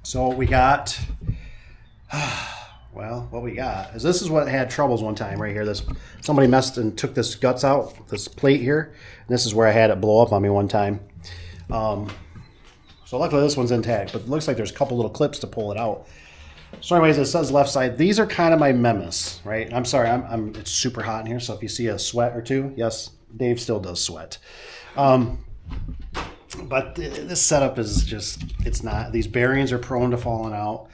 So what we got, well, what we got is this is what had troubles one time right here. Somebody messed and took this guts out, this plate here. And this is where I had it blow up on me one time. So luckily this one's intact, but it looks like there's a couple little clips to pull it out. So anyways, it says left side. These are kind of my memes, right? I'm sorry, it's super hot in here, so if you see a sweat or two, yes, Dave still does sweat. But this setup is just, it's not, these bearings are prone to falling out,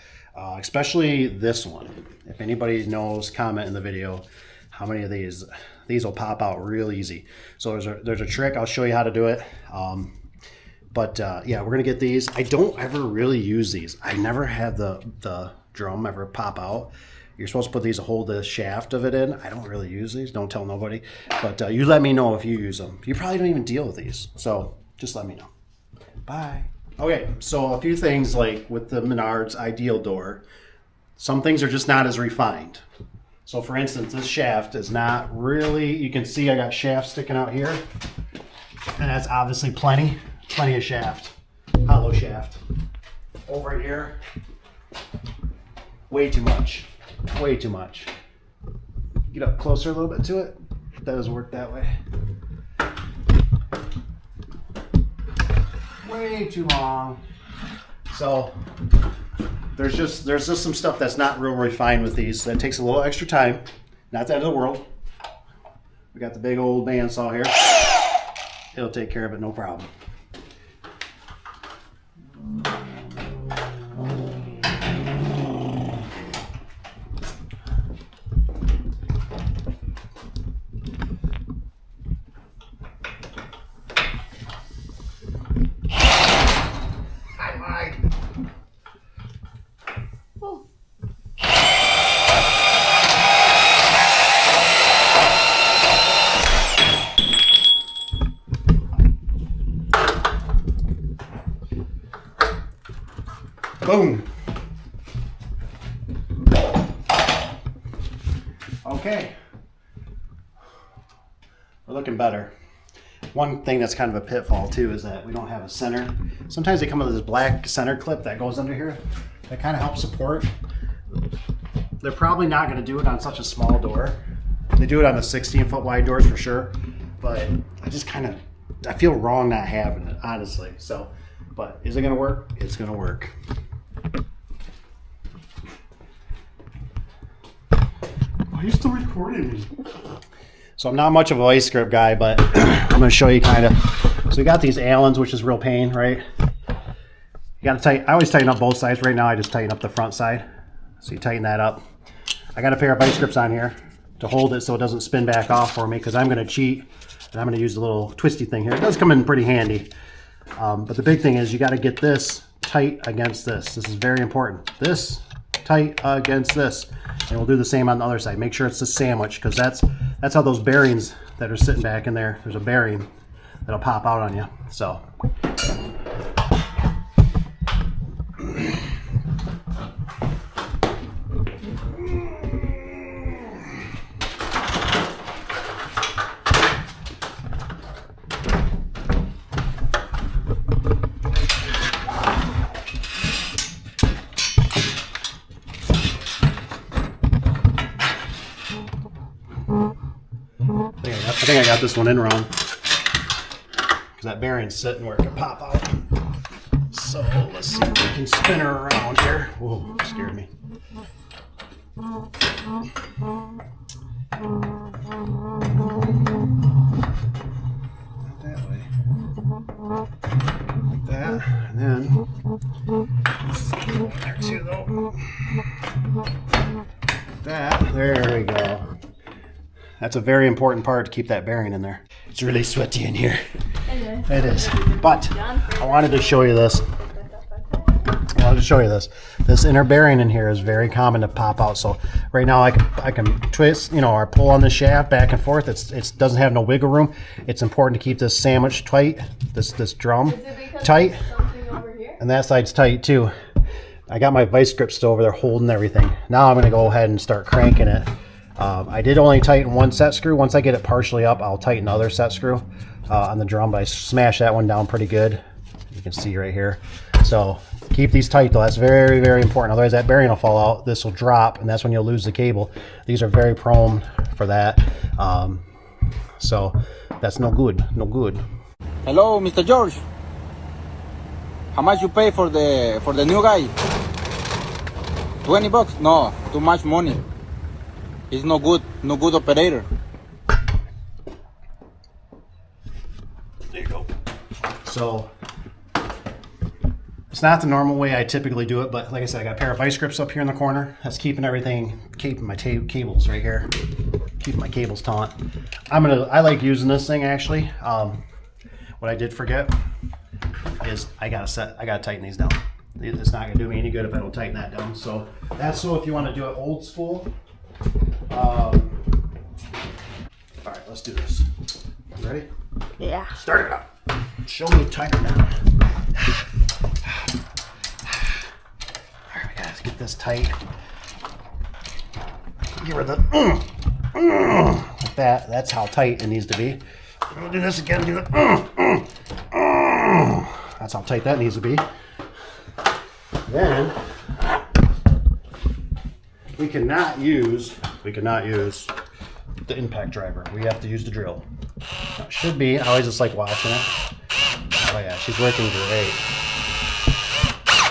especially this one. If anybody knows, comment in the video how many of these will pop out real easy. So there's a trick, I'll show you how to do it. Yeah, we're gonna get these. I don't ever really use these. I never had the drum ever pop out. You're supposed to put these to hold the shaft of it in. I don't really use these, don't tell nobody. But you let me know if you use them. You probably don't even deal with these, so just let me know. Bye. Okay, so a few things like with the Menards ideal door, some things are just not as refined. So for instance, this shaft is not really, you can see I got shaft sticking out here, and that's obviously plenty of shaft, hollow shaft. Over here, way too much. Get up closer a little bit to it. That doesn't work that way. Way too long. So there's just some stuff that's not real refined with these. That takes a little extra time. Not the end of the world. We got the big old bandsaw here. It'll take care of it, no problem. Boom. Okay. We're looking better. One thing that's kind of a pitfall too is that we don't have a center. Sometimes they come with this black center clip that goes under here that kind of helps support. They're probably not going to do it on such a small door. They do it on the 16-foot wide doors for sure, but I feel wrong not having it, honestly. So, but is it going to work? It's going to work. Are you still recording me? So I'm not much of a vice grip guy, but I'm going to show you kind of. So we got these Allens, which is real pain, right? You got to tighten. I always tighten up both sides. Right now I just tighten up the front side. So you tighten that up. I got a pair of vice grips on here to hold it so it doesn't spin back off for me, because I'm going to cheat and I'm going to use the little twisty thing here. It does come in pretty handy. But the big thing is you got to get this tight against this. This is very important. This tight against this. And we'll do the same on the other side. Make sure it's a sandwich, because that's how those bearings that are sitting back in there, there's a bearing that'll pop out on you. So I think I got this one in wrong, because that bearing's sitting where it can pop out. So let's see if we can spin her around here. Whoa, scared me. Not that way. Like that. And then this is going there too, though. Like that. There we go. That's a very important part to keep that bearing in there. It's really sweaty in here. It is. But I wanted to show you this. This inner bearing in here is very common to pop out. So right now I can twist, or pull on the shaft back and forth. It doesn't have no wiggle room. It's important to keep this sandwich tight, this drum tight. And that side's tight too. I got my vice grip still over there holding everything. Now I'm going to go ahead and start cranking it. I did only tighten one set screw. Once I get it partially up, I'll tighten the other set screw on the drum, but I smashed that one down pretty good. You can see right here. So Keep these tight though. That's very, very important. Otherwise that bearing will fall out. This will drop, and that's when you'll lose the cable. These are very prone for that. So that's no good. No good. Hello, Mr. George. How much you pay for the new guy? $20? No, too much money. He's no good operator. There you go. So it's not the normal way I typically do it, but like I said, I got a pair of vice grips up here in the corner. That's keeping my cables right here, keeping my cables taut. I like using this thing actually. What I did forget is I gotta tighten these down. It's not gonna do me any good if I don't tighten that down. So that's so if you want to do it old school. All right, let's do this. You ready? Yeah. Start it up. Show me tighter down. All right, guys, get this tight. Get rid of the like that. That's how tight it needs to be. We'll do this again. Do the That's how tight that needs to be. Then we cannot use the impact driver. We have to use the drill. Now, it should be. I always just like watching it. Oh yeah, she's working great.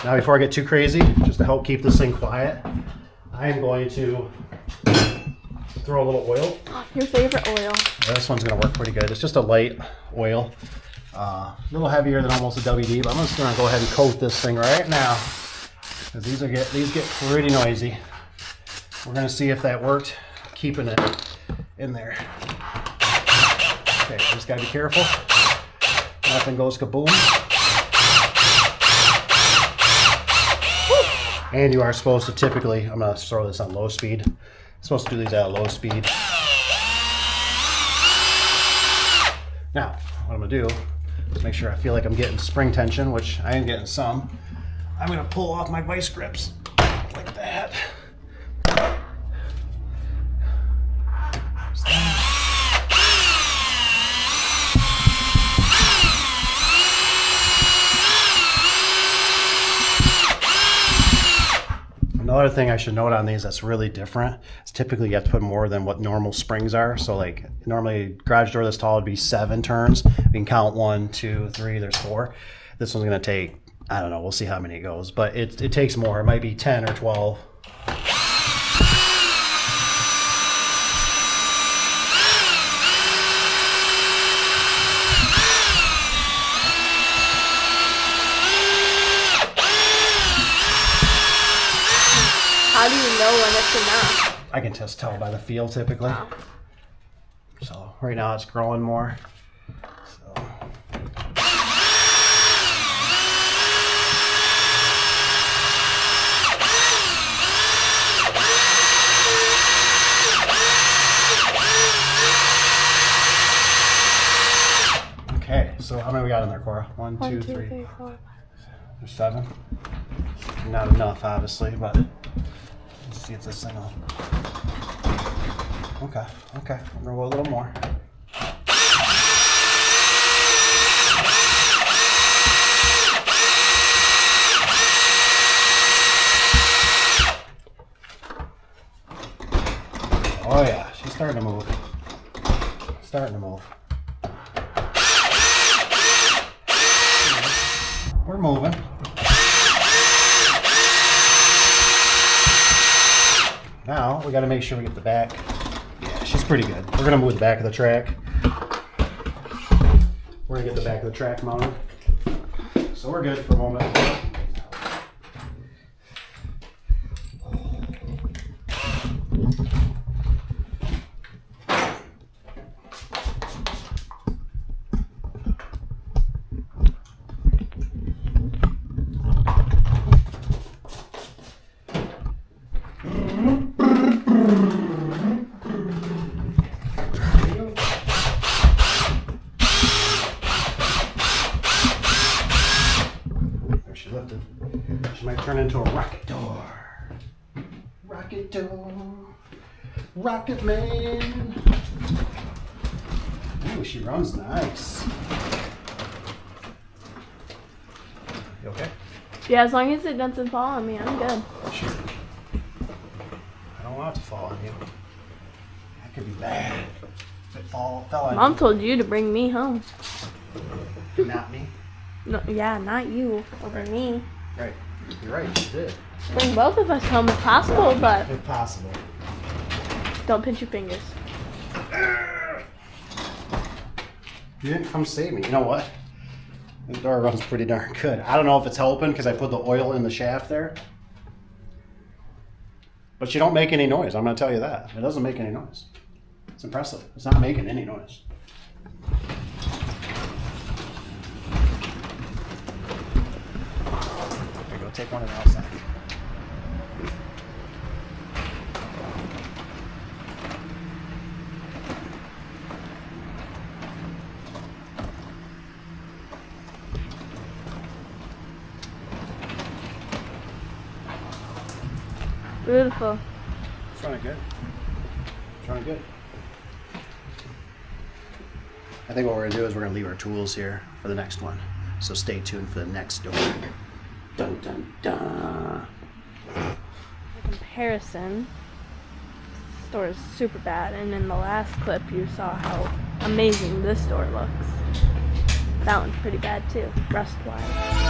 Now before I get too crazy, just to help keep this thing quiet, I am going to throw a little oil. Your favorite oil. Yeah, this one's going to work pretty good. It's just a light oil. A little heavier than almost a WD, but I'm just going to go ahead and coat this thing right now. Because these get pretty noisy. We're going to see if that worked, keeping it in there. Okay, just got to be careful. Nothing goes kaboom. And you are supposed to typically, I'm going to throw this on low speed. Supposed to do these at low speed. Now, what I'm going to do is make sure I feel like I'm getting spring tension, which I am getting some. I'm going to pull off my vice grips like that. Another thing I should note on these that's really different is typically you have to put more than what normal springs are. So like normally garage door this tall would be 7 turns. We can count 1, 2, 3, there's 4. This one's going to take, I don't know, we'll see how many it goes, but it takes more. It might be 10 or 12. How do you know when it's enough? I can just tell by the feel typically. Wow. So right now it's growing more. So. Okay, so how many we got in there, Cora? 1, 2, 3, 4. There's 7. Not enough, obviously, but let's see if this thing will. Okay, I'm gonna go a little more. Oh yeah, she's starting to move. We're moving. Now we got to make sure we get the back. Yeah, she's pretty good. We're gonna move the back of the track. We're gonna get the back of the track mounted. So we're good for a moment. She lifted. She might turn into a rocket door. Rocket door. Rocket man. Ooh, she runs nice. You okay? Yeah, as long as it doesn't fall on me, I'm good. Sure. I don't want it to fall on you. That could be bad. If it fell on Mom told you to bring me home. you. Not me. No, yeah, not you. Over Right. me. Right. You're right. You did. Bring both of us home if possible, but If possible. don't pinch your fingers. You didn't come save me. You know what? This door runs pretty darn good. I don't know if it's helping because I put the oil in the shaft there. But you don't make any noise. I'm going to tell you that. It doesn't make any noise. It's impressive. It's not making any noise. There you go. Take one of the outside. Beautiful. It's running good. It's running good. I think what we're going to do is we're going to leave our tools here for the next one. So stay tuned for the next door. Dun, dun, dun. In comparison, this store is super bad, and in the last clip you saw how amazing this store looks. That one's pretty bad too, rust-wise.